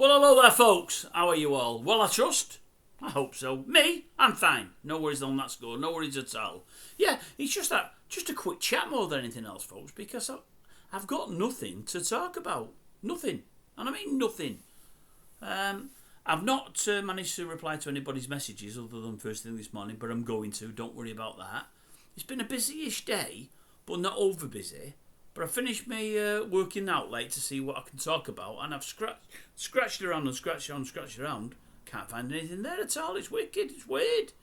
Well, hello there, folks. How are you all? Well, I trust. I hope so. Me, I'm fine. No worries on that score. No worries at all. Yeah, it's just a quick chat more than anything else, folks, because I've got nothing to talk about. Nothing. And I mean nothing. I've not managed to reply to anybody's messages other than first thing this morning, but I'm going to. Don't worry about that. It's been a busy-ish day, but not over busy. But I finished my working out late to see what I can talk about, and I've scratched around and scratched around. Can't find anything there at all. It's wicked. It's weird.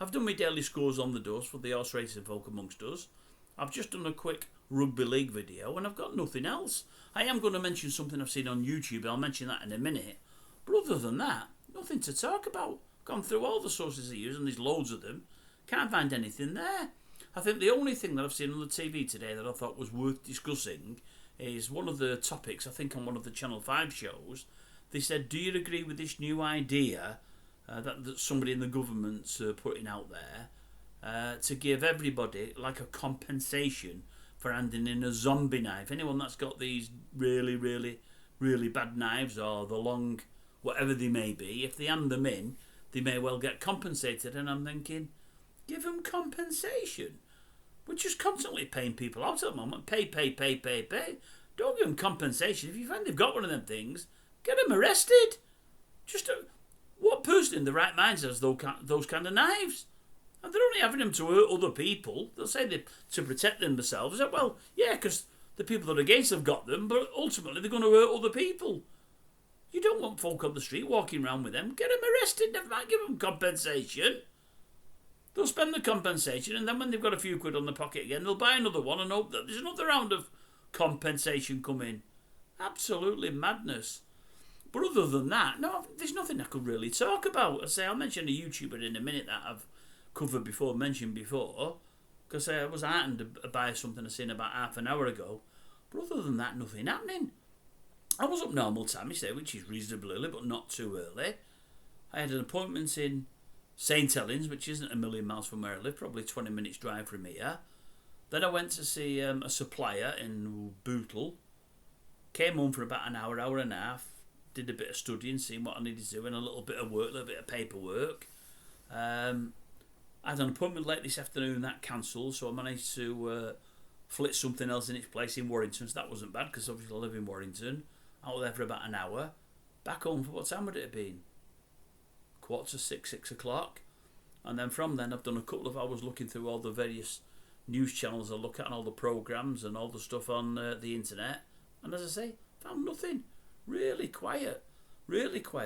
I've done my daily scores on the doors for the horse racing folk amongst us. I've just done a quick rugby league video, and I've got nothing else. I am going to mention something I've seen on YouTube. I'll mention that in a minute. But other than that, nothing to talk about. Gone through all the sources I use, and there's loads of them. Can't find anything there. I think the only thing that I've seen on the TV today that I thought was worth discussing is one of the topics, I think on one of the Channel 5 shows. They said, do you agree with this new idea that somebody in the government's putting out there to give everybody like a compensation for handing in a zombie knife? Anyone that's got these really, really, really bad knives or the long, whatever they may be, if they hand them in, they may well get compensated. And I'm thinking, give them compensation. We're just constantly paying people out at the moment. Pay. Don't give them compensation. If you find they've got one of them things, get them arrested. What person in the right mind has those kind of knives? And they're only having them to hurt other people. They'll say they to protect themselves. Well, yeah, because the people that are against have got them, but ultimately they're going to hurt other people. You don't want folk on the street walking around with them. Get them arrested. Never mind, give them compensation. They'll spend the compensation, and then when they've got a few quid on the pocket again, they'll buy another one and hope that there's another round of compensation coming. Absolutely madness. But other than that, no, there's nothing I could really talk about. I say I'll mention a YouTuber in a minute that I've mentioned before, because I was heartened to buy something I seen about half an hour ago. But other than that, nothing happening. I was up normal time, you say, which is reasonably early, but not too early. I had an appointment in St Helens, which isn't a million miles from where I live, probably 20 minutes drive from here. Then I went to see a supplier in Bootle. Came home for about an hour and a half. Did a bit of studying, seeing what I needed to do, and a little bit of work, a little bit of paperwork. I had an appointment late this afternoon that cancelled, so I managed to flit something else in its place in Warrington, so that wasn't bad, because obviously I live in Warrington. I was there for about an hour. Back home for what time would it have been? 5:45, 6 o'clock. And then from then I've done a couple of hours looking through all the various news channels I look at and all the programmes and all the stuff on the internet. And as I say, found nothing. Really quiet.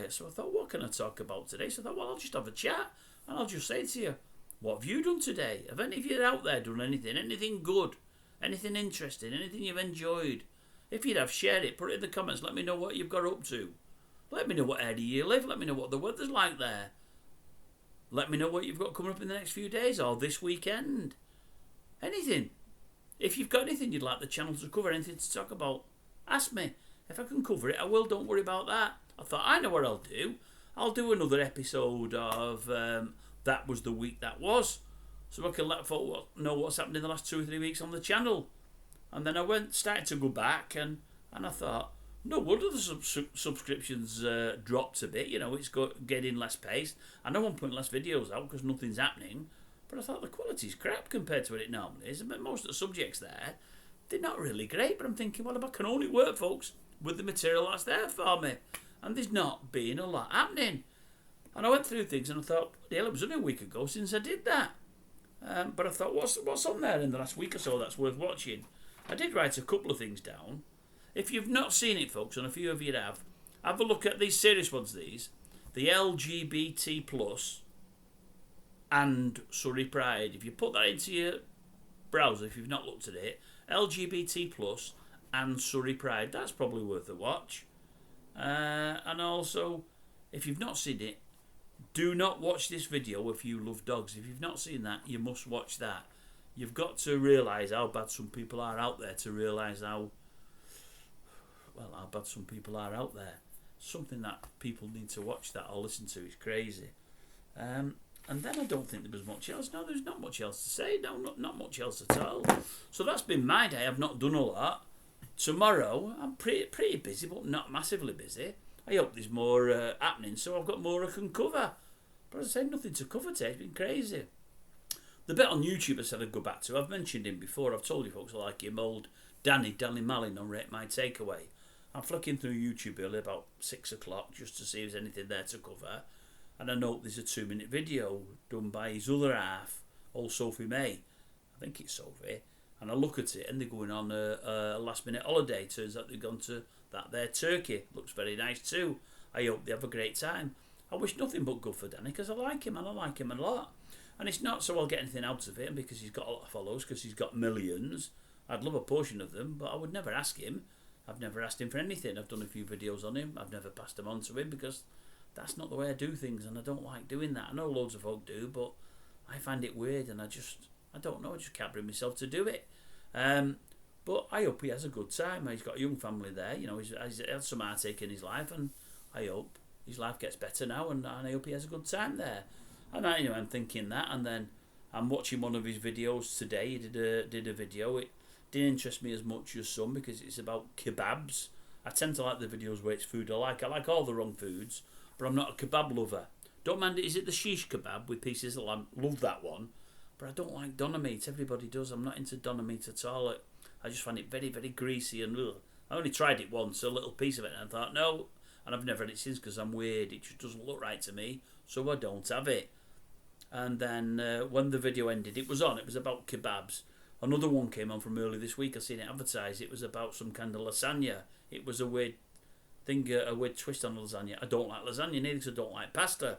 So I thought, what can I talk about today? So I thought, well, I'll just have a chat and I'll just say to you, what have you done today? Have any of you out there done anything good, anything interesting, anything you've enjoyed? If you'd have, share it, put it in the comments, let me know what you've got up to. Let me know what area you live, let me know what the weather's like there. Let me know what you've got coming up in the next few days or this weekend. Anything. If you've got anything you'd like the channel to cover, anything to talk about, ask me. If I can cover it, I will. Don't worry about that. I thought, I know what I'll do. I'll do another episode of That Was the Week That Was, so I can let folk know what's happened in the last 2 or 3 weeks on the channel. And then I started to go back, and I thought, no wonder the subscriptions dropped a bit. You know, it's getting less pace. I know I'm putting less videos out because nothing's happening, but I thought the quality's crap compared to what it normally is. But most of the subjects there, they're not really great. But I'm thinking, well, if I can only work, folks, with the material that's there for me, and there's not been a lot happening. And I went through things and I thought, hell, it was only a week ago since I did that. But I thought, what's on there in the last week or so that's worth watching? I did write a couple of things down. If you've not seen it, folks, and a few of you have a look at these serious ones, the LGBT plus and Surrey Pride. If you put that into your browser, if you've not looked at it, LGBT plus and Surrey Pride, that's probably worth a watch. And also, if you've not seen it, do not watch this video if you love dogs. If you've not seen that, you must watch that. You've got to realise how bad some people are out there to realise how bad some people are out there. Something that people need to watch that or listen to. It's crazy. And then I don't think there was much else. No, there's not much else to say. No, not much else at all. So that's been my day. I've not done a lot. Tomorrow, I'm pretty busy, but not massively busy. I hope there's more happening, so I've got more I can cover. But as I say, nothing to cover today. It's been crazy. The bit on YouTube I said I'd go back to, I've mentioned him before. I've told you folks I like him, old Danny MALIN on Rate My Takeaway. I'm flicking through YouTube early about 6 o'clock just to see if there's anything there to cover. And I note there's a 2-minute video done by his other half, old Sophie May. I think it's Sophie. And I look at it and they're going on a last minute holiday. Turns out they've gone to that there Turkey. Looks very nice too. I hope they have a great time. I wish nothing but good for Danny because I like him and I like him a lot. And it's not so I'll get anything out of it because he's got a lot of followers, because he's got millions. I'd love a portion of them, but I would never ask him. I've never asked him for anything. I've done a few videos on him. I've never passed them on to him because that's not the way I do things and I don't like doing that. I know loads of folk do, but I find it weird and I don't know, I just can't bring myself to do it. But I hope he has a good time. He's got a young family there, you know, he's had some heartache in his life and I hope his life gets better now and I hope he has a good time there. And I'm thinking that, and then I'm watching one of his videos today. He did a video. It didn't interest me as much as some because it's about kebabs. I tend to like the videos where it's food I like. I like all the wrong foods, but I'm not a kebab lover. Don't mind it. Is it the shish kebab with pieces of lamb? Love that one. But I don't like doner meat. Everybody does. I'm not into doner meat at all. I just find it very, very greasy and ugh. I only tried it once, a little piece of it, and I thought, no. And I've never had it since because I'm weird. It just doesn't look right to me, so I don't have it. And then when the video ended, it was about kebabs. Another one came on from early this week. I seen it advertised. It was about some kind of lasagna. It was a weird thing, a weird twist on lasagna. I don't like lasagna neither because I don't like pasta.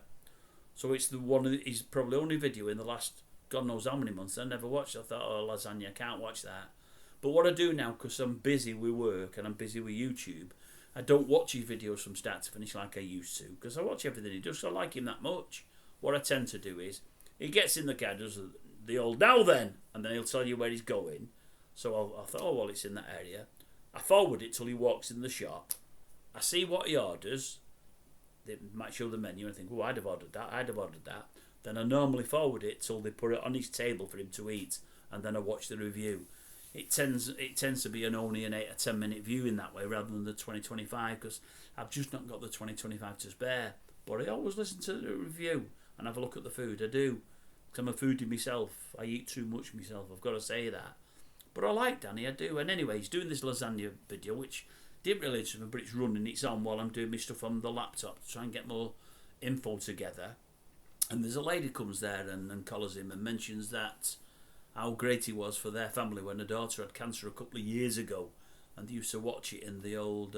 So it's his probably only video in the last God knows how many months I never watched. I thought, oh, lasagna, I can't watch that. But what I do now, because I'm busy with work and I'm busy with YouTube, I don't watch his videos from start to finish like I used to because I watch everything he does. So I like him that much. What I tend to do is, he gets in the car, does the old now then, and then he'll tell you where he's going. So I thought, oh, well, it's in that area. I forward it till he walks in the shop. I see what he orders. They might show the menu and I think, oh, I'd have ordered that. Then I normally forward it till they put it on his table for him to eat, and then I watch the review. It tends to be only an 8 or 10 minute view in that way rather than the 20-25 because I've just not got the 20-25 to spare. But I always listen to the review and have a look at the food. I do. Because I'm a foodie myself. I eat too much myself. I've got to say that. But I like Danny. I do. And anyway, he's doing this lasagna video, which didn't really interest me, but it's running. It's on while I'm doing my stuff on the laptop to try and get more info together. And there's a lady comes there and collars him and mentions that how great he was for their family when her daughter had cancer a couple of years ago. And they used to watch it in the old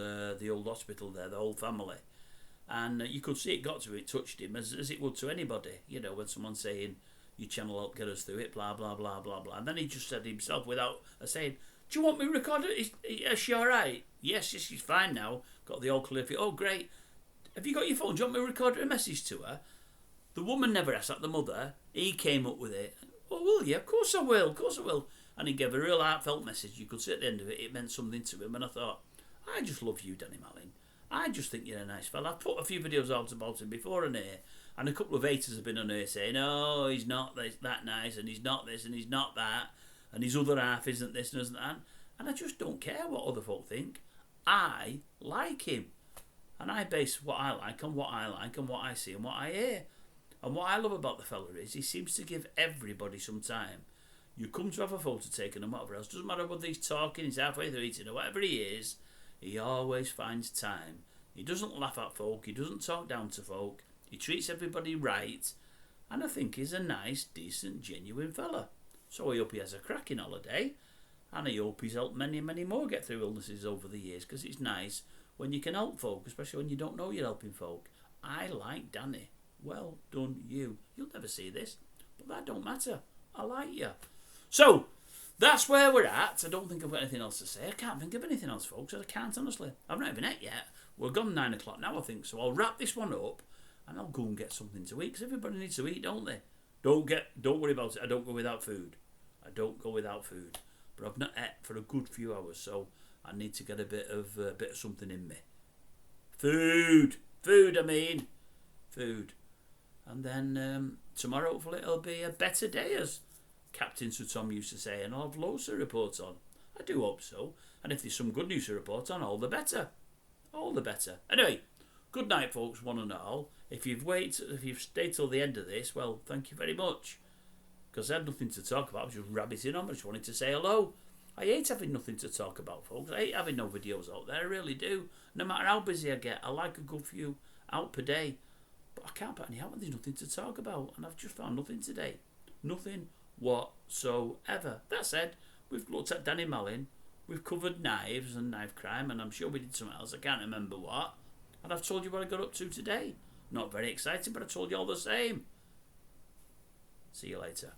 hospital there, the whole family. And you could see it got to him, it touched him, as it would to anybody. You know, when someone's saying, your channel helped get us through it, blah, blah, blah, blah, blah. And then he just said himself without saying, do you want me to record it? Is she all right? Yes, she's fine now. Got the all clear for you. Oh, great. Have you got your phone? Do you want me to record a message to her? The woman never asked that, the mother. He came up with it. Oh, will you? Of course I will. Of course I will. And he gave a real heartfelt message. You could see at the end of it, it meant something to him. And I thought, I just love you, Danny MALIN. I just think you're a nice fella. I've put a few videos out about him before on here, and a couple of haters have been on here saying, oh, he's not that nice, and he's not this, and he's not that, and his other half isn't this and isn't that. And I just don't care what other folk think. I like him. And I base what I like on what I like and what I see and what I hear. And what I love about the fella is he seems to give everybody some time. You come to have a photo taken and whatever else, doesn't matter whether he's talking, he's halfway through eating or whatever he is, he always finds time. He doesn't laugh at folk, he doesn't talk down to folk, he treats everybody right, and I think he's a nice, decent, genuine fella. So I hope he has a cracking holiday, and I hope he's helped many, many more get through illnesses over the years, because it's nice when you can help folk, especially when you don't know you're helping folk. I like Danny. Well done you. You'll never see this, but that don't matter. I like you. So, that's where we're at. I don't think I've got anything else to say. I can't think of anything else, folks. I can't, honestly. I've not even ate yet. We're gone 9 o'clock now, I think. So I'll wrap this one up and I'll go and get something to eat. Because everybody needs to eat, don't they? Don't worry about it. I don't go without food. I don't go without food. But I've not ate for a good few hours. So I need to get a bit of something in me. Food. Food, I mean. Food. And then tomorrow, hopefully, it'll be a better day, as Captain Sir Tom used to say, and I'll have loads to report on. I do hope so. And if there's some good news to report on, all the better. All the better. Anyway, Good night, folks, one and all. If you've stayed till the end of this, well, thank you very much. Because I had nothing to talk about. I was just rabbiting on. I just wanted to say hello. I hate having nothing to talk about, folks. I hate having no videos out there. I really do. No matter how busy I get, I like a good few out per day. But I can't put any out when there's nothing to talk about. And I've just found nothing today. Nothing whatsoever. That said, we've looked at Danny MALIN. We've covered knives and knife crime. And I'm sure we did something else. I can't remember what. And I've told you what I got up to today. Not very exciting, but I told you all the same. See you later.